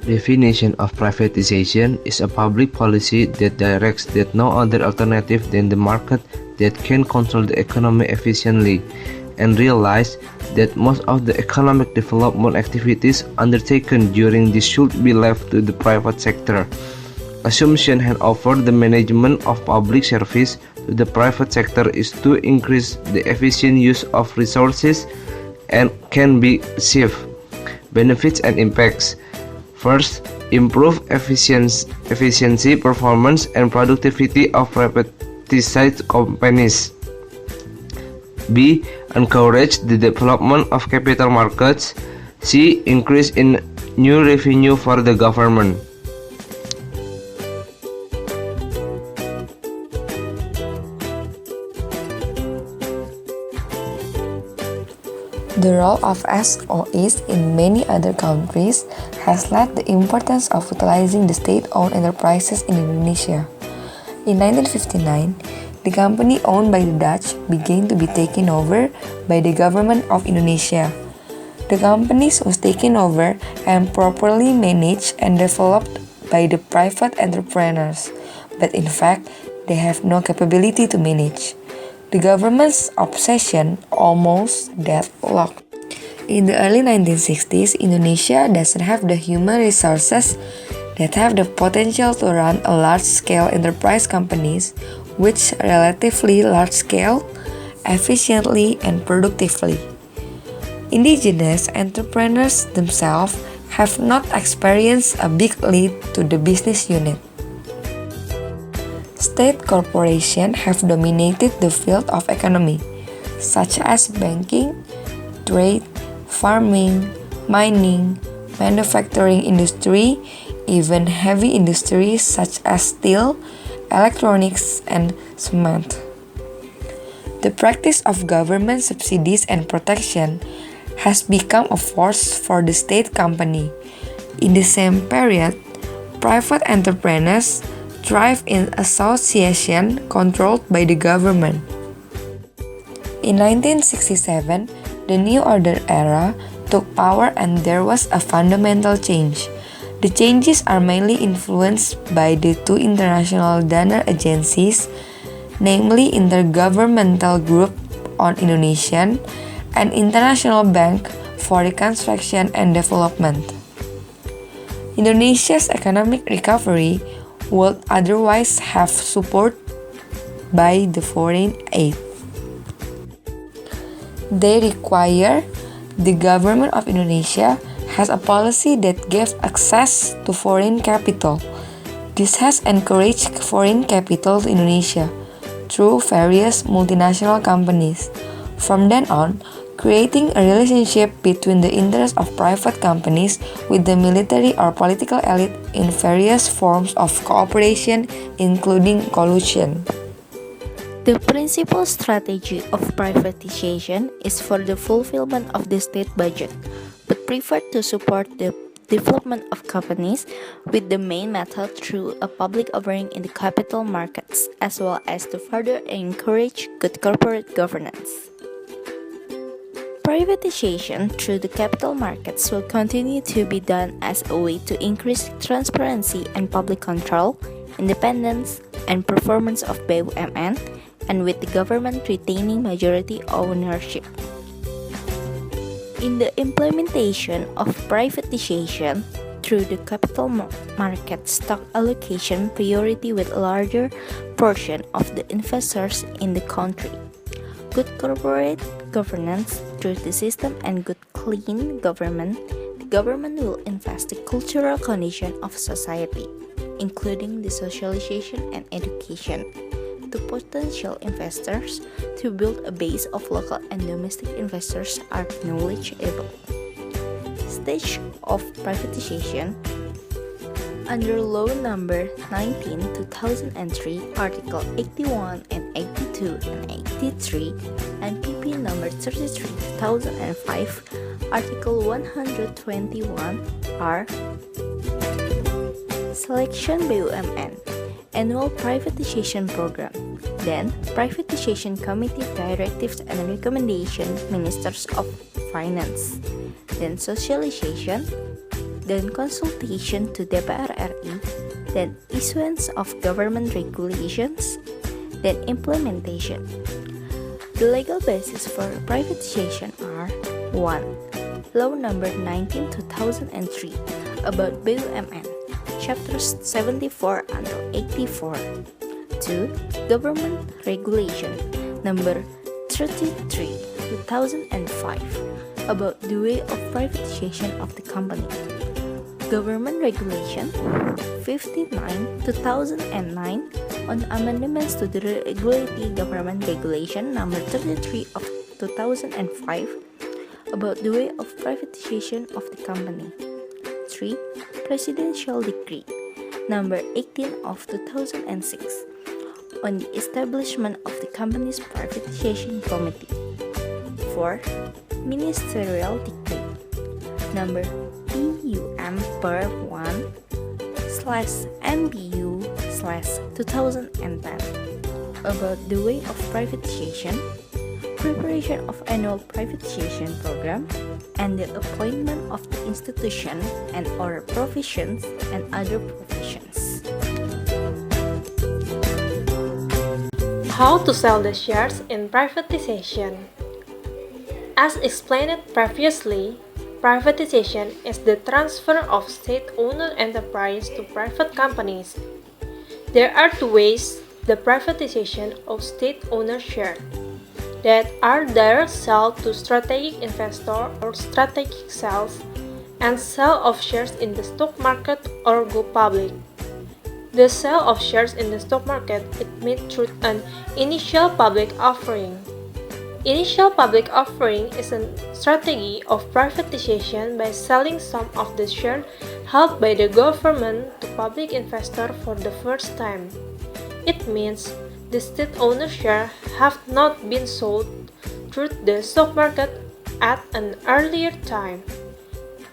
Definition of privatization is a public policy that directs that no other alternative than the market that can control the economy efficiently, and realize that most of the economic development activities undertaken during this should be left to the private sector. Assumption hand over the management of public service to the private sector is to increase the efficient use of resources and can be achieved. Benefits and impacts. First, improve efficiency, performance, and productivity of privatized companies. B. Encourage the development of capital markets. C. Increase in new revenue for the government. The role of SOEs in many other countries has led the importance of utilizing the state-owned enterprises in Indonesia. In 1959, the company owned by the Dutch began to be taken over by the government of Indonesia. The companies was taken over and properly managed and developed by the private entrepreneurs, but in fact, they have no capability to manage. The government's obsession almost deadlocked. In the early 1960s, Indonesia doesn't have the human resources that have the potential to run a large-scale enterprise companies which relatively large-scale, efficiently, and productively. Indigenous entrepreneurs themselves have not experienced a big lead to the business unit. State corporations have dominated the field of economy, such as banking, trade, farming, mining, manufacturing industry, even heavy industries such as steel, electronics, and cement. The practice of government subsidies and protection has become a force for the state company. In the same period, private entrepreneurs thrive in association controlled by the government. In 1967, the New Order era took power and there was a fundamental change. The changes are mainly influenced by the two international donor agencies, namely Intergovernmental Group on Indonesia and International Bank for Reconstruction and Development. Indonesia's economic recovery would otherwise have support by the foreign aid. They require the government of Indonesia has a policy that gives access to foreign capital. This has encouraged foreign capital to Indonesia through various multinational companies. From then on, creating a relationship between the interests of private companies with the military or political elite in various forms of cooperation, including collusion. The principal strategy of privatization is for the fulfillment of the state budget, but prefer to support the development of companies with the main method through a public offering in the capital markets, as well as to further encourage good corporate governance. Privatization through the capital markets will continue to be done as a way to increase transparency and public control, independence, and performance of BUMN, and with the government retaining majority ownership. In the implementation of privatization through the capital market stock allocation priority with a larger portion of the investors in the country, good corporate governance through the system and good clean government, the government will invest the cultural condition of society, including the socialization and education, to potential investors to build a base of local and domestic investors are knowledgeable. Stage of privatization. Under Law Number 19/2003, Article 81 and 82 and 83, and PP Number 33/2005, Article 121 are Selection BUMN, Annual Privatization Program, then Privatization Committee Directives and Recommendation Ministers of Finance, then Socialization, then consultation to DPR RI, then issuance of government regulations, then implementation. The legal basis for privatization are 1. Law number 19/2003 about BUMN, chapters 74 until 84. 2. Government regulation number 33/2005 about the way of privatization of the company. Government Regulation 59/2009 on amendments to the Regulatory Government Regulation number 33 of 2005 about the way of privatization of the company. 3. Presidential Decree number 18 of 2006 on the establishment of the company's privatization committee. 4. Ministerial Decree number PUM per 1/MBU/2010 about the way of privatization, preparation of annual privatization program, and the appointment of the institution and or provisions and other provisions. How to sell the shares in privatization. As explained previously, privatization is the transfer of state-owned enterprise to private companies. There are two ways the privatization of state-owned shares that are direct sale to strategic investor or strategic sales and sale of shares in the stock market or go public. The sale of shares in the stock market is made through an initial public offering. Initial public offering is a strategy of privatization by selling some of the shares held by the government to public investor for the first time. It means the state-owned shares have not been sold through the stock market at an earlier time.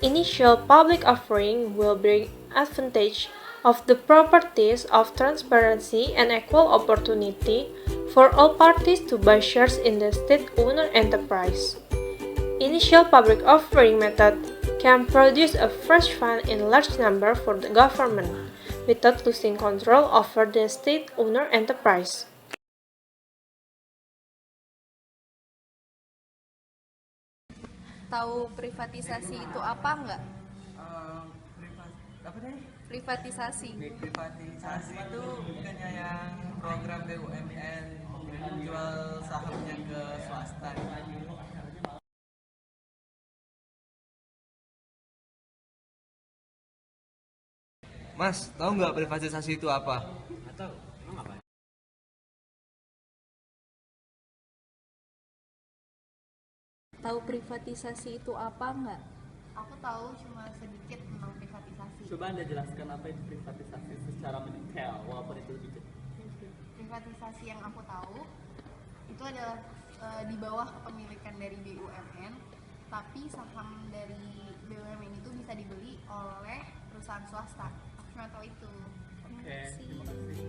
Initial public offering will bring advantage of the properties of transparency and equal opportunity for all parties to buy shares in the state-owned enterprise. Initial public offering method can produce a fresh fund in large number for the government without losing control over the state-owned enterprise. Tahu privatisasi itu apa enggak? Apa tadi? Privatisasi. Privatisasi itu bukannya yang program BUMN jual sahamnya ke swasta. Mas, tahu nggak privatisasi itu apa? Nggak tahu. Emang apa? Tahu privatisasi itu apa enggak? Aku tahu cuma sedikit tentang privatisasi. Coba Anda jelaskan apa itu privatisasi secara mendetail, walaupun itu lebih kecil. Privatisasi yang aku tahu itu adalah di bawah kepemilikan dari BUMN, tapi saham dari BUMN itu bisa dibeli oleh perusahaan swasta. Aku cuma tahu itu. Oke, terima kasih.